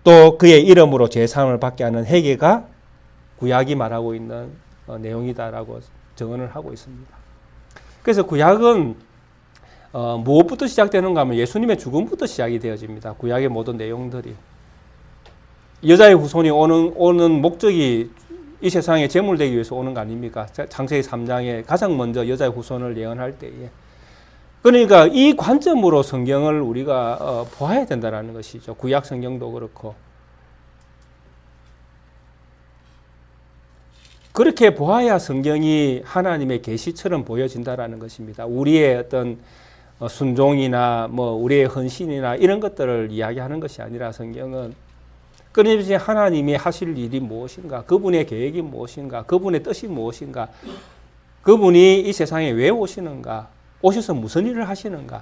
또 그의 이름으로 제사함을 받게 하는 회개가 구약이 말하고 있는 내용이다라고 증언을 하고 있습니다. 그래서 구약은 무엇부터 시작되는가 하면 예수님의 죽음부터 시작이 되어집니다. 구약의 모든 내용들이. 여자의 후손이 오는 목적이 이 세상에 제물되기 위해서 오는 거 아닙니까? 창세기 3장에 가장 먼저 여자의 후손을 예언할 때에. 그러니까 이 관점으로 성경을 우리가 보아야 된다는 것이죠. 구약 성경도 그렇고. 그렇게 보아야 성경이 하나님의 계시처럼 보여진다라는 것입니다. 우리의 어떤 순종이나 우리의 헌신이나 이런 것들을 이야기하는 것이 아니라 성경은 끊임없이 하나님이 하실 일이 무엇인가, 그분의 계획이 무엇인가, 그분의 뜻이 무엇인가, 그분이 이 세상에 왜 오시는가, 오셔서 무슨 일을 하시는가,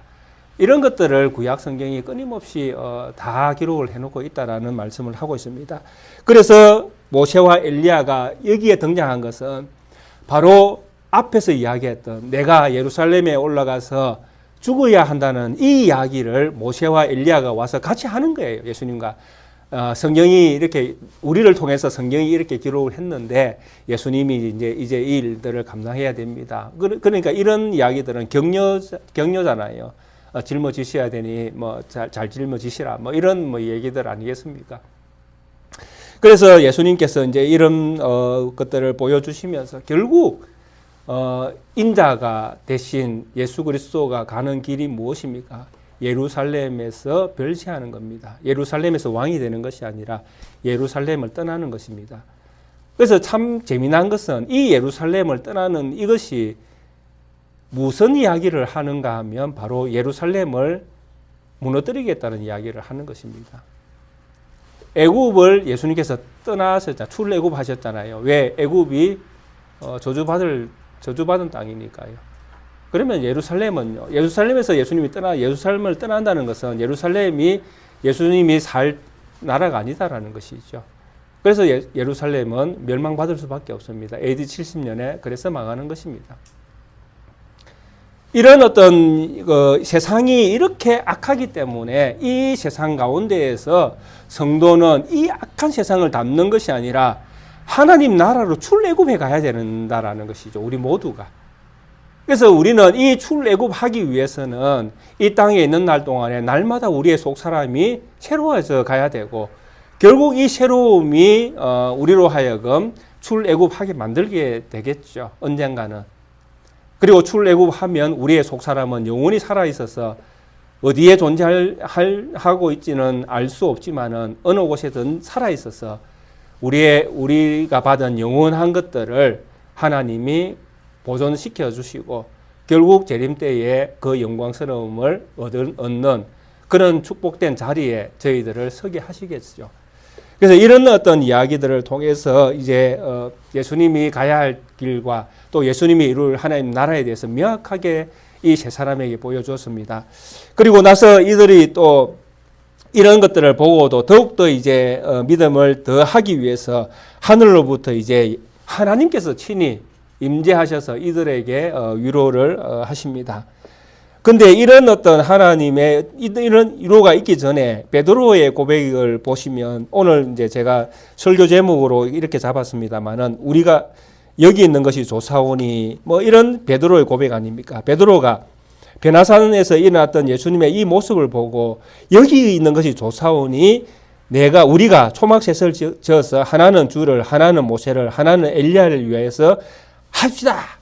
이런 것들을 구약 성경이 끊임없이 다 기록을 해놓고 있다라는 말씀을 하고 있습니다. 그래서 모세와 엘리야가 여기에 등장한 것은 바로 앞에서 이야기했던 내가 예루살렘에 올라가서 죽어야 한다는 이 이야기를 모세와 엘리야가 와서 같이 하는 거예요. 예수님과. 성경이 이렇게 우리를 통해서 성경이 이렇게 기록을 했는데 예수님이 이제 이 일들을 감당해야 됩니다. 그러니까 이런 이야기들은 격려잖아요. 짊어지셔야 되니 잘 짊어지시라 이런 얘기들 아니겠습니까? 그래서 예수님께서 이제 이런 것들을 보여주시면서 결국 인자가 대신 예수 그리스도가 가는 길이 무엇입니까? 예루살렘에서 별세하는 겁니다. 예루살렘에서 왕이 되는 것이 아니라 예루살렘을 떠나는 것입니다. 그래서 참 재미난 것은 이 예루살렘을 떠나는 이것이 무슨 이야기를 하는가 하면 바로 예루살렘을 무너뜨리겠다는 이야기를 하는 것입니다. 애굽을 예수님께서 떠나셨잖아요. 출애굽하셨잖아요. 왜? 애굽이 저주받은 땅이니까요. 그러면 예루살렘은요. 예루살렘에서 예루살렘을 떠난다는 것은 예수님이 살 나라가 아니다라는 것이죠. 그래서 예루살렘은 멸망받을 수밖에 없습니다. AD 70년에 그래서 망하는 것입니다. 이런 어떤 세상이 이렇게 악하기 때문에 이 세상 가운데에서 성도는 이 악한 세상을 담는 것이 아니라 하나님 나라로 출애굽해 가야 된다라는 것이죠. 우리 모두가. 그래서 우리는 이 출애굽하기 위해서는 이 땅에 있는 날 동안에 날마다 우리의 속사람이 새로워져 가야 되고 결국 이 새로움이 우리로 하여금 출애굽하게 만들게 되겠죠. 언젠가는. 그리고 출애굽하면 우리의 속사람은 영원히 살아있어서 어디에 존재하고 있지는 알 수 없지만은 어느 곳에든 살아있어서 우리가 받은 영원한 것들을 하나님이 보존시켜 주시고 결국 재림 때에 그 영광스러움을 얻는 그런 축복된 자리에 저희들을 서게 하시겠죠. 그래서 이런 어떤 이야기들을 통해서 이제 예수님이 가야 할 길과 또 예수님이 이룰 하나님 나라에 대해서 명확하게 이 세 사람에게 보여주었습니다. 그리고 나서 이들이 또 이런 것들을 보고도 더욱더 이제 믿음을 더 하기 위해서 하늘로부터 이제 하나님께서 친히 임재하셔서 이들에게 위로를 하십니다. 근데 이런 어떤 하나님의 이런 위로가 있기 전에 베드로의 고백을 보시면 오늘 이제 제가 설교 제목으로 이렇게 잡았습니다만은 우리가 여기 있는 것이 조사오니 이런 베드로의 고백 아닙니까? 베드로가 베나산에서 일어났던 예수님의 이 모습을 보고 여기 있는 것이 조사오니 우리가 초막셋을 지어서 하나는 주를, 하나는 모세를, 하나는 엘리야를 위해서 합시다.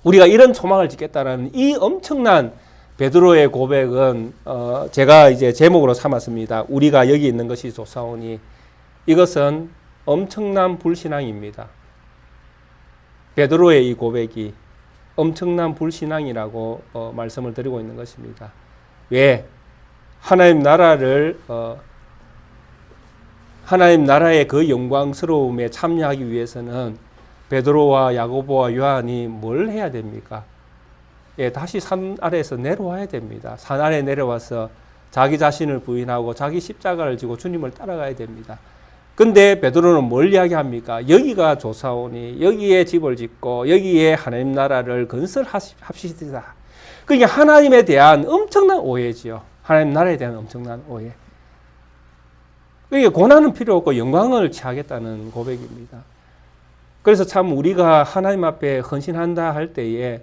우리가 이런 초막을 짓겠다라는 이 엄청난 베드로의 고백은 제가 이제 제목으로 삼았습니다. 우리가 여기 있는 것이 조사오니 이것은 엄청난 불신앙입니다. 베드로의 이 고백이 엄청난 불신앙이라고 말씀을 드리고 있는 것입니다. 왜? 하나님 나라의 그 영광스러움에 참여하기 위해서는 베드로와 야고보와 요한이 뭘 해야 됩니까? 다시 산 아래에서 내려와야 됩니다. 산 아래 내려와서 자기 자신을 부인하고 자기 십자가를 지고 주님을 따라가야 됩니다. 근데 베드로는 뭘 이야기합니까? 여기가 조사오니 여기에 집을 짓고 여기에 하나님 나라를 건설합시다. 그게 하나님에 대한 엄청난 오해지요. 하나님 나라에 대한 엄청난 오해. 그게 고난은 필요 없고 영광을 취하겠다는 고백입니다. 그래서 참 우리가 하나님 앞에 헌신한다 할 때에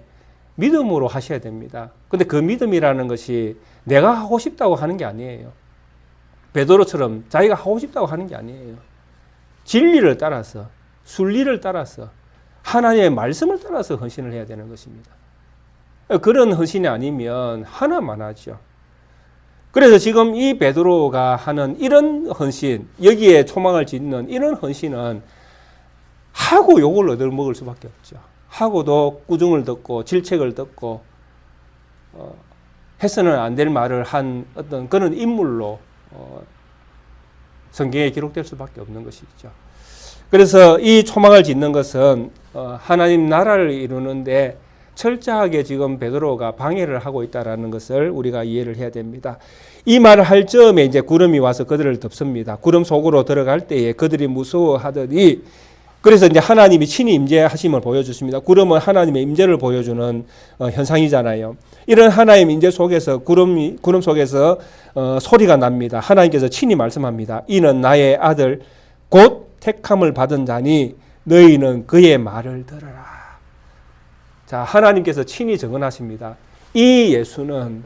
믿음으로 하셔야 됩니다. 근데 그 믿음이라는 것이 내가 하고 싶다고 하는 게 아니에요. 베드로처럼 자기가 하고 싶다고 하는 게 아니에요. 진리를 따라서, 순리를 따라서, 하나님의 말씀을 따라서 헌신을 해야 되는 것입니다. 그런 헌신이 아니면 하나만 하죠. 그래서 지금 이 베드로가 하는 이런 헌신, 여기에 초막을 짓는 이런 헌신은 하고 욕을 얻어먹을 수밖에 없죠. 하고도 꾸중을 듣고 질책을 듣고 해서는 안 될 말을 한 어떤 그런 인물로 성경에 기록될 수밖에 없는 것이죠. 그래서 이 초막을 짓는 것은 하나님 나라를 이루는데 철저하게 지금 베드로가 방해를 하고 있다라는 것을 우리가 이해를 해야 됩니다. 이 말을 할 즈음에 이제 구름이 와서 그들을 덮습니다. 구름 속으로 들어갈 때에 그들이 무서워하더니, 그래서 이제 하나님이 친히 임재하심을 보여주십니다. 구름은 하나님의 임재를 보여주는 현상이잖아요. 이런 하나님 임재 속에서 구름 속에서 소리가 납니다. 하나님께서 친히 말씀합니다. 이는 나의 아들 곧 택함을 받은 자니 너희는 그의 말을 들으라. 자, 하나님께서 친히 증언하십니다. 이 예수는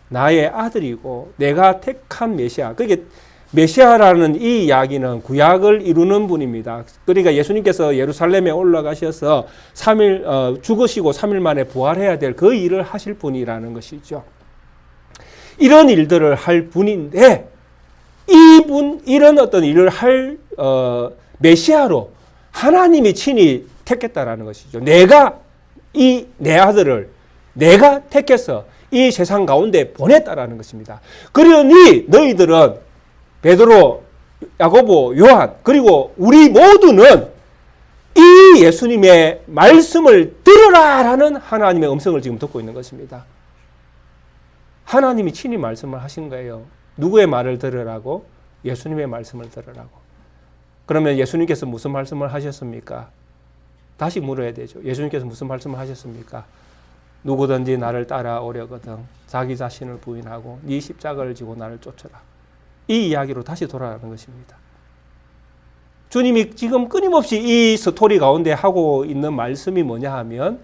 나의 아들이고 내가 택한 메시아. 그게 메시아라는 이 이야기는 구약을 이루는 분입니다. 그러니까 예수님께서 예루살렘에 올라가셔서 3일 죽으시고 3일 만에 부활해야 될 그 일을 하실 분이라는 것이죠. 이런 일들을 할 분인데 이런 어떤 일을 할 메시아로 하나님이 친히 택했다라는 것이죠. 내가 이 내 아들을 내가 택해서 이 세상 가운데 보냈다라는 것입니다. 그러니 너희들은 베드로, 야고보, 요한 그리고 우리 모두는 이 예수님의 말씀을 들으라라는 하나님의 음성을 지금 듣고 있는 것입니다. 하나님이 친히 말씀을 하신 거예요. 누구의 말을 들으라고? 예수님의 말씀을 들으라고. 그러면 예수님께서 무슨 말씀을 하셨습니까? 다시 물어야 되죠. 예수님께서 무슨 말씀을 하셨습니까? 누구든지 나를 따라오려거든 자기 자신을 부인하고 네 십자가를 지고 나를 쫓아라. 이 이야기로 다시 돌아가는 것입니다. 주님이 지금 끊임없이 이 스토리 가운데 하고 있는 말씀이 뭐냐 하면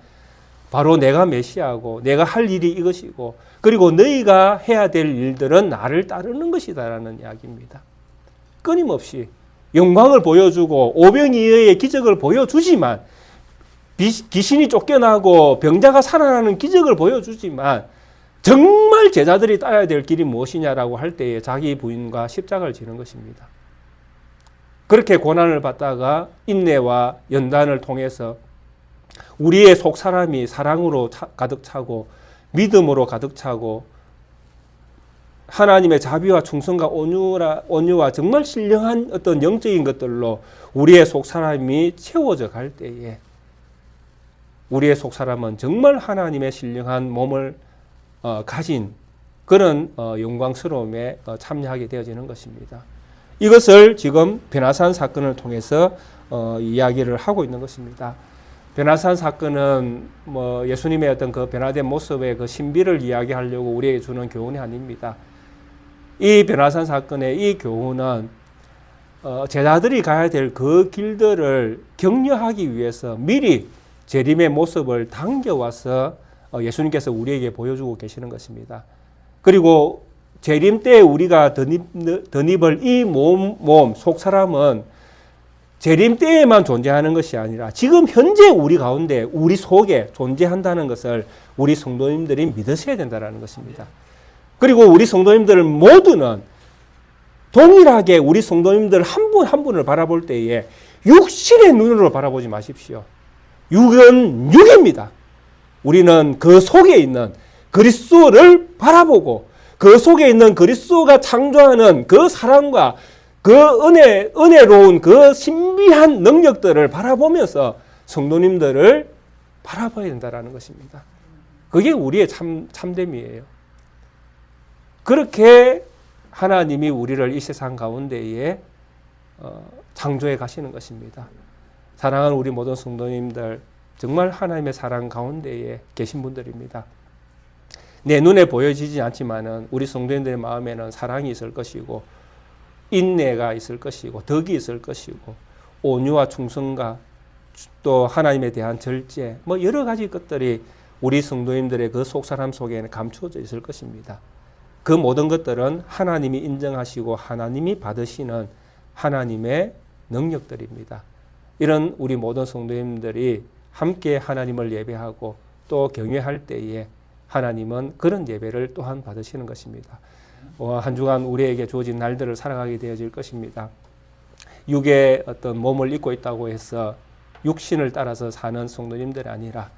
바로 내가 메시아고 내가 할 일이 이것이고 그리고 너희가 해야 될 일들은 나를 따르는 것이다라는 이야기입니다. 끊임없이 영광을 보여주고 오병이어의 기적을 보여주지만 귀신이 쫓겨나고 병자가 살아나는 기적을 보여주지만 정말 제자들이 따라야 될 길이 무엇이냐라고 할 때에 자기 부인과 십자가를 지는 것입니다. 그렇게 고난을 받다가 인내와 연단을 통해서 우리의 속 사람이 사랑으로 가득 차고 믿음으로 가득 차고 하나님의 자비와 충성과 온유와 정말 신령한 어떤 영적인 것들로 우리의 속 사람이 채워져 갈 때에 우리의 속 사람은 정말 하나님의 신령한 몸을 가진 그런 영광스러움에 참여하게 되어지는 것입니다. 이것을 지금 베나산 사건을 통해서 이야기를 하고 있는 것입니다. 베나산 사건은 예수님의 어떤 그 변화된 모습의 그 신비를 이야기하려고 우리에게 주는 교훈이 아닙니다. 이 베나산 사건의 이 교훈은 제자들이 가야 될 그 길들을 격려하기 위해서 미리 재림의 모습을 당겨와서 예수님께서 우리에게 보여주고 계시는 것입니다. 그리고 재림 때 우리가 덧입을 이 몸, 속 사람은 재림 때에만 존재하는 것이 아니라 지금 현재 우리 가운데 우리 속에 존재한다는 것을 우리 성도님들이 믿으셔야 된다는 것입니다. 그리고 우리 성도님들 모두는 동일하게 우리 성도님들 한 분 한 분을 바라볼 때에 육신의 눈으로 바라보지 마십시오. 육은 육입니다. 우리는 그 속에 있는 그리스도를 바라보고 그 속에 있는 그리스도가 창조하는 그 사랑과 그 은혜로운 그 신비한 능력들을 바라보면서 성도님들을 바라봐야 된다는 것입니다. 그게 우리의 참됨이에요. 그렇게 하나님이 우리를 이 세상 가운데에 창조해 가시는 것입니다. 사랑하는 우리 모든 성도님들 정말 하나님의 사랑 가운데에 계신 분들입니다. 내 눈에 보여지지 않지만은 우리 성도님들의 마음에는 사랑이 있을 것이고 인내가 있을 것이고 덕이 있을 것이고 온유와 충성과 또 하나님에 대한 절제, 뭐 여러 가지 것들이 우리 성도님들의 그 속사람 속에는 감추어져 있을 것입니다. 그 모든 것들은 하나님이 인정하시고 하나님이 받으시는 하나님의 능력들입니다. 이런 우리 모든 성도님들이 함께 하나님을 예배하고 또 경외할 때에 하나님은 그런 예배를 또한 받으시는 것입니다. 한 주간 우리에게 주어진 날들을 살아가게 되어질 것입니다. 육의 어떤 몸을 입고 있다고 해서 육신을 따라서 사는 성도님들이 아니라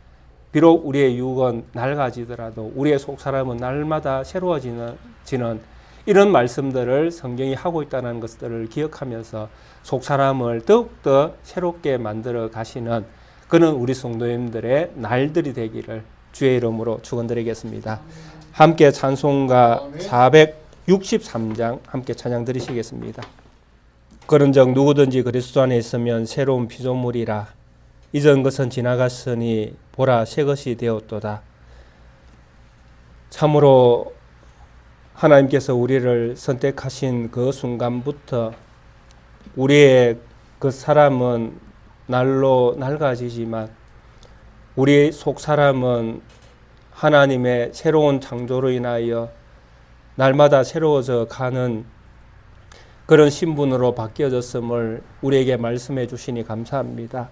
비록 우리의 육은 낡아지더라도 우리의 속사람은 날마다 새로워지는 이런 말씀들을 성경이 하고 있다는 것들을 기억하면서 속사람을 더욱더 새롭게 만들어 가시는 그는 우리 성도님들의 날들이 되기를 주의 이름으로 축원드리겠습니다. 함께 찬송가 463장 함께 찬양 드리시겠습니다. 그런즉 누구든지 그리스도 안에 있으면 새로운 피조물이라. 이전 것은 지나갔으니 보라 새 것이 되었도다. 참으로 하나님께서 우리를 선택하신 그 순간부터 우리의 그 사람은 날로 낡아지지만 우리 속 사람은 하나님의 새로운 창조로 인하여 날마다 새로워져 가는 그런 신분으로 바뀌어졌음을 우리에게 말씀해 주시니 감사합니다.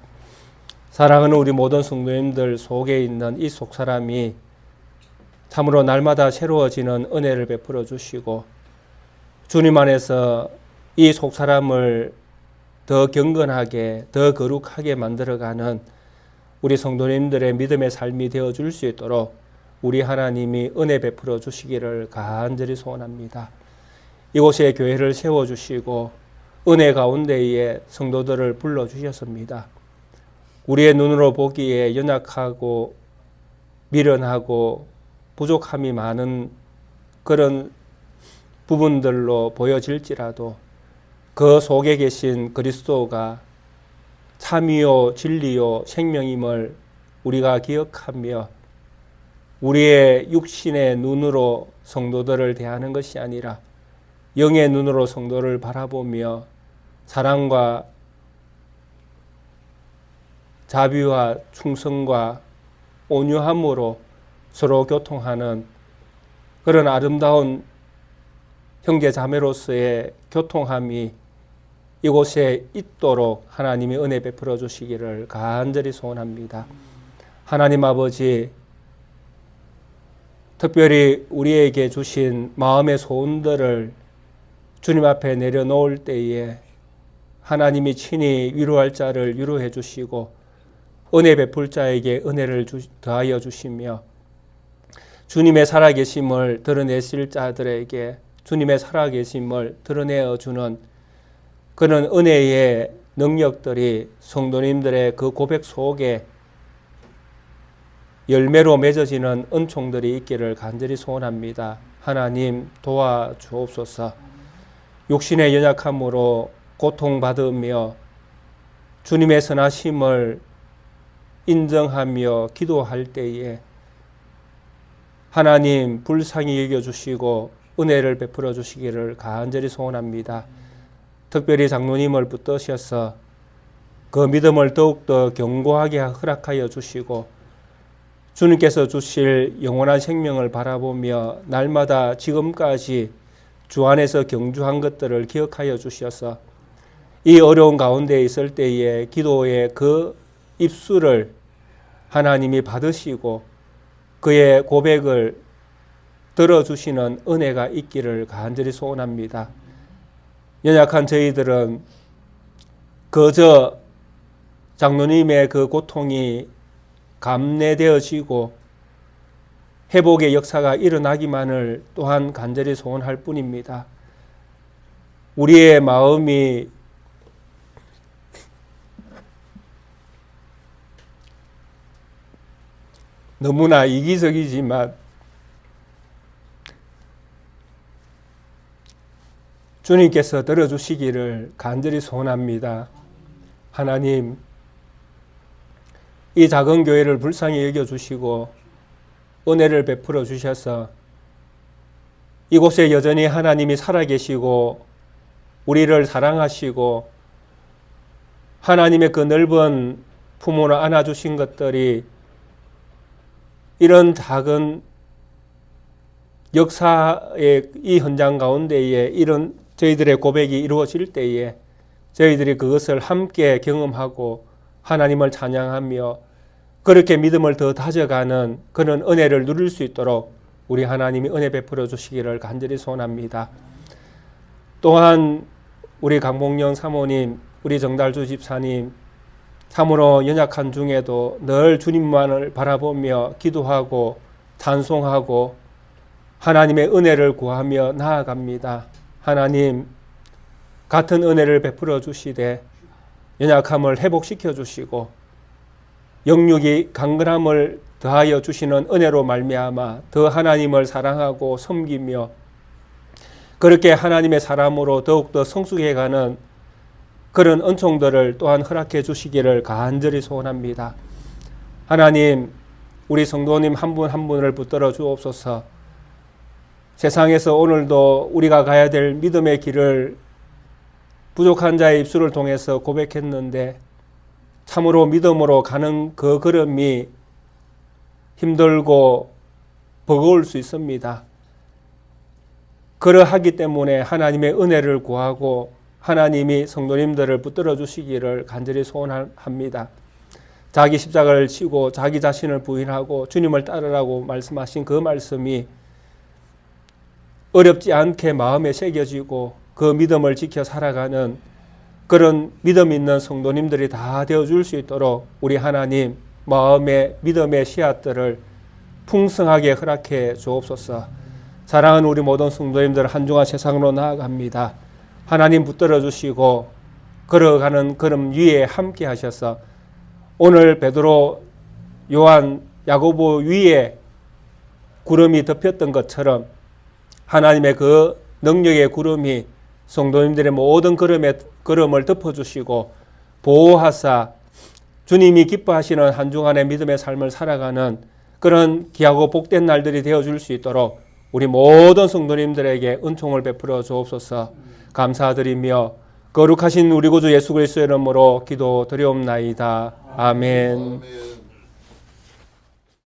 사랑하는 우리 모든 성도님들 속에 있는 이 속사람이 참으로 날마다 새로워지는 은혜를 베풀어 주시고 주님 안에서 이 속사람을 더 경건하게 더 거룩하게 만들어가는 우리 성도님들의 믿음의 삶이 되어줄 수 있도록 우리 하나님이 은혜 베풀어 주시기를 간절히 소원합니다. 이곳에 교회를 세워주시고 은혜 가운데에 성도들을 불러주셨습니다. 우리의 눈으로 보기에 연약하고 미련하고 부족함이 많은 그런 부분들로 보여질지라도 그 속에 계신 그리스도가 참이요 진리요 생명임을 우리가 기억하며 우리의 육신의 눈으로 성도들을 대하는 것이 아니라 영의 눈으로 성도를 바라보며 사랑과 자비와 충성과 온유함으로 서로 교통하는 그런 아름다운 형제 자매로서의 교통함이 이곳에 있도록 하나님이 은혜 베풀어 주시기를 간절히 소원합니다. 하나님 아버지, 특별히 우리에게 주신 마음의 소원들을 주님 앞에 내려놓을 때에 하나님이 친히 위로할 자를 위로해 주시고 은혜 베풀 자에게 은혜를 더하여 주시며 주님의 살아계심을 드러내실 자들에게 주님의 살아계심을 드러내어 주는 그런 은혜의 능력들이 성도님들의 그 고백 속에 열매로 맺어지는 은총들이 있기를 간절히 소원합니다. 하나님 도와주옵소서. 육신의 연약함으로 고통받으며 주님의 선하심을 인정하며 기도할 때에 하나님 불쌍히 여겨주시고 은혜를 베풀어 주시기를 간절히 소원합니다. 특별히 장로님을 붙드셔서 그 믿음을 더욱더 견고하게 허락하여 주시고 주님께서 주실 영원한 생명을 바라보며 날마다 지금까지 주 안에서 경주한 것들을 기억하여 주셔서 이 어려운 가운데 있을 때에 기도의 그 입술을 하나님이 받으시고 그의 고백을 들어주시는 은혜가 있기를 간절히 소원합니다. 연약한 저희들은 그저 장로님의 그 고통이 감내되어지고 회복의 역사가 일어나기만을 또한 간절히 소원할 뿐입니다. 우리의 마음이 너무나 이기적이지만 주님께서 들어주시기를 간절히 소원합니다. 하나님, 이 작은 교회를 불쌍히 여겨주시고 은혜를 베풀어 주셔서 이곳에 여전히 하나님이 살아계시고 우리를 사랑하시고 하나님의 그 넓은 품으로 안아주신 것들이 이런 작은 역사의 이 현장 가운데에 이런 저희들의 고백이 이루어질 때에 저희들이 그것을 함께 경험하고 하나님을 찬양하며 그렇게 믿음을 더 다져가는 그런 은혜를 누릴 수 있도록 우리 하나님이 은혜 베풀어 주시기를 간절히 소원합니다. 또한 우리 강봉영 사모님, 우리 정달주 집사님 참으로 연약한 중에도 늘 주님만을 바라보며 기도하고 찬송하고 하나님의 은혜를 구하며 나아갑니다. 하나님 같은 은혜를 베풀어 주시되 연약함을 회복시켜 주시고 영육이 강건함을 더하여 주시는 은혜로 말미암아 더 하나님을 사랑하고 섬기며 그렇게 하나님의 사람으로 더욱더 성숙해가는 그런 은총들을 또한 허락해 주시기를 간절히 소원합니다. 하나님, 우리 성도님 한 분 한 분을 붙들어 주옵소서. 세상에서 오늘도 우리가 가야 될 믿음의 길을 부족한 자의 입술을 통해서 고백했는데 참으로 믿음으로 가는 그 걸음이 힘들고 버거울 수 있습니다. 그러하기 때문에 하나님의 은혜를 구하고 하나님이 성도님들을 붙들어 주시기를 간절히 소원합니다. 자기 십자가를 치고 자기 자신을 부인하고 주님을 따르라고 말씀하신 그 말씀이 어렵지 않게 마음에 새겨지고 그 믿음을 지켜 살아가는 그런 믿음 있는 성도님들이 다 되어줄 수 있도록 우리 하나님 마음의 믿음의 씨앗들을 풍성하게 허락해 주옵소서. 사랑하는 우리 모든 성도님들 한 주간 세상으로 나아갑니다. 하나님 붙들어 주시고 걸어가는 걸음 위에 함께 하셔서 오늘 베드로, 요한, 야고보 위에 구름이 덮였던 것처럼 하나님의 그 능력의 구름이 성도님들의 모든 걸음을 덮어주시고 보호하사 주님이 기뻐하시는 한 주간의 믿음의 삶을 살아가는 그런 귀하고 복된 날들이 되어줄 수 있도록 우리 모든 성도님들에게 은총을 베풀어 주옵소서. 감사드리며 거룩하신 우리 구주 예수 그리스도의 이름으로 기도드리옵나이다. 아멘.